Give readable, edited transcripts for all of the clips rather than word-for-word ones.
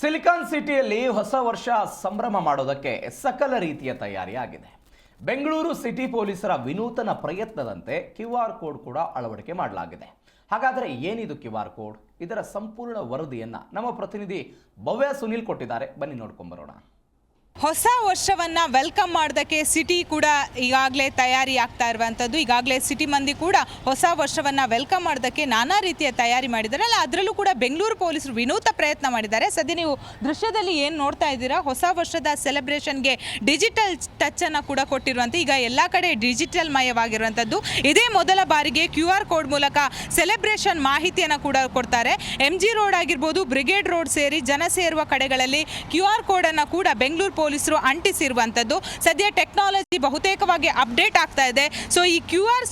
Silicon ಸಿಟಿಯಲ್ಲಿ ಹೊಸ ವರ್ಷ ಸಂಭ್ರಮ ಮಾಡೋದಕ್ಕೆ ಸಕಲ ರೀತಿಯ ತಯಾರಿ ಆಗಿದೆ. ಬೆಂಗಳೂರು ಸಿಟಿ ಪೊಲೀಸರ ವಿನೂತನ ಪ್ರಯತ್ನದಂತೆ QR ಕೋಡ್ ಕೂಡ ಅಳವಡಿಕೆ ಮಾಡಲಾಗಿದೆ. ಹಾಗಾದರೆ ಏನಿದು QR ಕೋಡ್? ಇದರ ಸಂಪೂರ್ಣ ವರದಿಯನ್ನ ನಮ್ಮ ಪ್ರತಿನಿಧಿ ಭವ್ಯ ಸುನಿಲ್ ಕೊಟ್ಟಿದ್ದಾರೆ. ಬನ್ನಿ ನೋಡ್ಕೊಂಡು ಬರೋಣ. ಹೊಸ ವರ್ಷವನ್ನ ವೆಲ್ಕಮ್ ಮಾಡೋದಕ್ಕೆ ಸಿಟಿ ಕೂಡ ಈಗಾಗಲೇ ತಯಾರಿ ಆಗ್ತಾ ಇರುವಂಥದ್ದು. ಈಗಾಗಲೇ ಸಿಟಿ ಮಂದಿ ಕೂಡ ಹೊಸ ವರ್ಷವನ್ನ ವೆಲ್ಕಮ್ ಮಾಡೋದಕ್ಕೆ ನಾನಾ ರೀತಿಯ ತಯಾರಿ ಮಾಡಿದ್ದಾರೆ. ಅದರಲ್ಲೂ ಕೂಡ ಬೆಂಗಳೂರು ಪೊಲೀಸರು ವಿನೂತ ಪ್ರಯತ್ನ ಮಾಡಿದ್ದಾರೆ. ಸದ್ಯ ನೀವು ದೃಶ್ಯದಲ್ಲಿ ಏನು ನೋಡ್ತಾ ಇದ್ದೀರಾ, ಹೊಸ ವರ್ಷದ ಸೆಲೆಬ್ರೇಷನ್ಗೆ ಡಿಜಿಟಲ್ ಟಚ್ ಅನ್ನು ಕೂಡ ಕೊಟ್ಟಿರುವಂಥ, ಈಗ ಎಲ್ಲ ಕಡೆ ಡಿಜಿಟಲ್ ಮಯವಾಗಿರುವಂಥದ್ದು. ಇದೇ ಮೊದಲ ಬಾರಿಗೆ QR ಕೋಡ್ ಮೂಲಕ ಸೆಲೆಬ್ರೇಷನ್ ಮಾಹಿತಿಯನ್ನು ಕೂಡ ಕೊಡ್ತಾರೆ. MG ರೋಡ್ ಆಗಿರ್ಬೋದು, ಬ್ರಿಗೇಡ್ ರೋಡ್ ಸೇರಿ ಜನ ಸೇರುವ ಕಡೆಗಳಲ್ಲಿ QR ಕೋಡನ್ನು ಕೂಡ ಬೆಂಗಳೂರು ಪೊಲೀಸರು ಅಂಟಿಸಿರುವಂಥದ್ದು. ಸದ್ಯ ಟೆಕ್ನಾಲಜಿ ಬಹುತೇಕವಾಗಿ ಅಪ್ಡೇಟ್ ಆಗ್ತಾ ಇದೆ. ಸೊ ಈ QR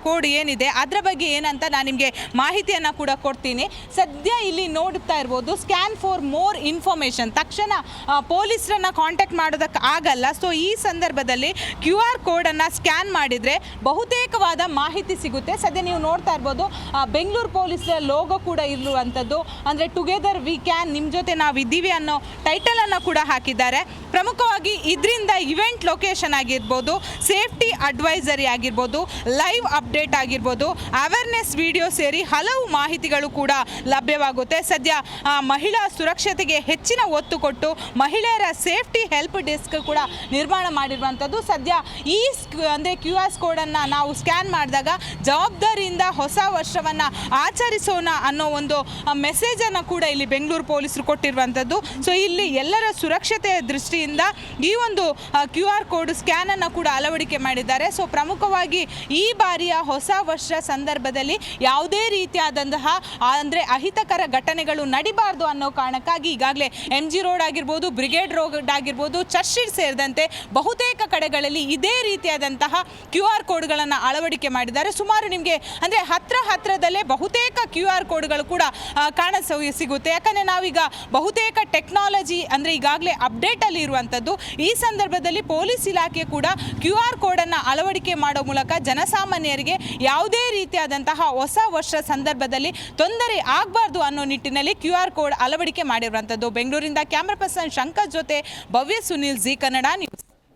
ಕೋಡ್ ಏನಿದೆ ಅದರ ಬಗ್ಗೆ ಏನಂತ ನಾನು ನಿಮಗೆ ಮಾಹಿತಿಯನ್ನು ಕೂಡ ಕೊಡ್ತೀನಿ. ಸದ್ಯ ಇಲ್ಲಿ ನೋಡ್ತಾ ಇರ್ಬೋದು, ಸ್ಕ್ಯಾನ್ ಫಾರ್ ಮೋರ್ ಇನ್ಫಾರ್ಮೇಷನ್. ತಕ್ಷಣ ಪೊಲೀಸರನ್ನು ಕಾಂಟ್ಯಾಕ್ಟ್ ಮಾಡೋದಕ್ಕೆ ಆಗಲ್ಲ. ಸೊ ಈ ಸಂದರ್ಭದಲ್ಲಿ QR ಕೋಡನ್ನು ಸ್ಕ್ಯಾನ್ ಮಾಡಿದರೆ ಬಹುತೇಕವಾದ ಮಾಹಿತಿ ಸಿಗುತ್ತೆ. ಸದ್ಯ ನೀವು ನೋಡ್ತಾ ಇರ್ಬೋದು, ಬೆಂಗಳೂರು ಪೊಲೀಸರ ಲೋಗೋ ಕೂಡ ಇರುವಂಥದ್ದು. ಅಂದರೆ ಟುಗೆದರ್ ವಿ ಕ್ಯಾನ್, ನಿಮ್ಮ ಜೊತೆ ನಾವು ಇದ್ದೀವಿ ಅನ್ನೋ ಟೈಟಲನ್ನು ಕೂಡ ಹಾಕಿದ್ದಾರೆ. ಪ್ರಮುಖವಾಗಿ ಇದರಿಂದ ಇವೆಂಟ್ ಲೊಕೇಶನ್ ಆಗಿರ್ಬೋದು, ಸೇಫ್ಟಿ ಅಡ್ವೈಸರಿ ಆಗಿರ್ಬೋದು, ಲೈವ್ ಅಪ್ಡೇಟ್ ಆಗಿರ್ಬೋದು, ಅವೇರ್ನೆಸ್ ವಿಡಿಯೋ ಸೇರಿ ಹಲವು ಮಾಹಿತಿಗಳು ಕೂಡ ಲಭ್ಯವಾಗುತ್ತೆ. ಸದ್ಯ ಮಹಿಳಾ ಸುರಕ್ಷತೆಗೆ ಹೆಚ್ಚಿನ ಒತ್ತು ಕೊಟ್ಟು ಮಹಿಳೆಯರ ಸೇಫ್ಟಿ ಹೆಲ್ಪ್ ಡೆಸ್ಕ್ ಕೂಡ ನಿರ್ಮಾಣ ಮಾಡಿರುವಂಥದ್ದು. ಸದ್ಯ ಈ ಅಂದರೆ QR ಕೋಡನ್ನು ನಾವು ಸ್ಕ್ಯಾನ್ ಮಾಡಿದಾಗ ಜವಾಬ್ದಾರಿಯಿಂದ ಹೊಸ ವರ್ಷವನ್ನು ಆಚರಿಸೋಣ ಅನ್ನೋ ಒಂದು ಮೆಸೇಜನ್ನು ಕೂಡ ಇಲ್ಲಿ ಬೆಂಗಳೂರು ಪೊಲೀಸರು ಕೊಟ್ಟಿರುವಂಥದ್ದು. ಸೊ ಇಲ್ಲಿ ಎಲ್ಲರ ಸುರಕ್ಷತೆಯ ದೃಷ್ಟಿಯಿಂದ ಈ ಒಂದು QR ಕೋಡ್ ಸ್ಕ್ಯಾನನ್ನು ಕೂಡ ಅಳವಡಿಕೆ ಮಾಡಿದ್ದಾರೆ. ಸೊ ಪ್ರಮುಖವಾಗಿ ಈ ಬಾರಿಯ ಹೊಸ ವರ್ಷ ಸಂದರ್ಭದಲ್ಲಿ ಯಾವುದೇ ರೀತಿಯಾದಂತಹ ಅಂದರೆ ಅಹಿತಕರ ಘಟನೆಗಳು ನಡಿಬಾರ್ದು ಅನ್ನೋ ಕಾರಣಕ್ಕಾಗಿ ಈಗಾಗಲೇ MG ರೋಡ್ ಆಗಿರ್ಬೋದು, ಬ್ರಿಗೇಡ್ ರೋಡ್ ಆಗಿರ್ಬೋದು, ಚರ್ಚ್ ಸ್ಟ್ರೀಟ್ ಸೇರಿದಂತೆ ಬಹುತೇಕ ಕಡೆಗಳಲ್ಲಿ ಇದೇ ರೀತಿಯಾದಂತಹ QR ಕೋಡ್ಗಳನ್ನು ಅಳವಡಿಕೆ ಮಾಡಿದ್ದಾರೆ. ಸುಮಾರು ನಿಮಗೆ ಅಂದರೆ ಹತ್ರದಲ್ಲೇ ಬಹುತೇಕ QR ಕೋಡ್ಗಳು ಕೂಡ ಸಿಗುತ್ತೆ. ಯಾಕಂದರೆ ನಾವೀಗ ಬಹುತೇಕ ಟೆಕ್ನಾಲಜಿ ಅಂದರೆ ಈಗಾಗಲೇ ಅಪ್ಡೇಟಲ್ಲಿ ಇರುವಂಥದ್ದು. ಈ ಸಂದರ್ಭದಲ್ಲಿ ಪೊಲೀಸ್ ಇಲಾಖೆ ಕೂಡ QR ಕೋಡನ್ನು ಅಳವಡಿಕೆ ಮಾಡೋ ಮೂಲಕ ಜನಸಾಮಾನ್ಯರಿಗೆ ಯಾವುದೇ ರೀತಿಯಾದಂತಹ ಹೊಸ ವರ್ಷ ಸಂದರ್ಭದಲ್ಲಿ ತೊಂದರೆ ಆಗಬಾರ್ದು ಅನ್ನೋ ನಿಟ್ಟಿನಲ್ಲಿ QR ಕೋಡ್ ಅಳವಡಿಕೆ ಮಾಡಿರುವಂಥದ್ದು. ಬೆಂಗಳೂರಿಂದ ಕ್ಯಾಮ್ರಾ ಪರ್ಸನ್ ಶಂಕರ್ ಜೊತೆ ಭವ್ಯ ಸುನಿಲ್, ಜಿ ಕನ್ನಡ ನ್ಯೂಸ್.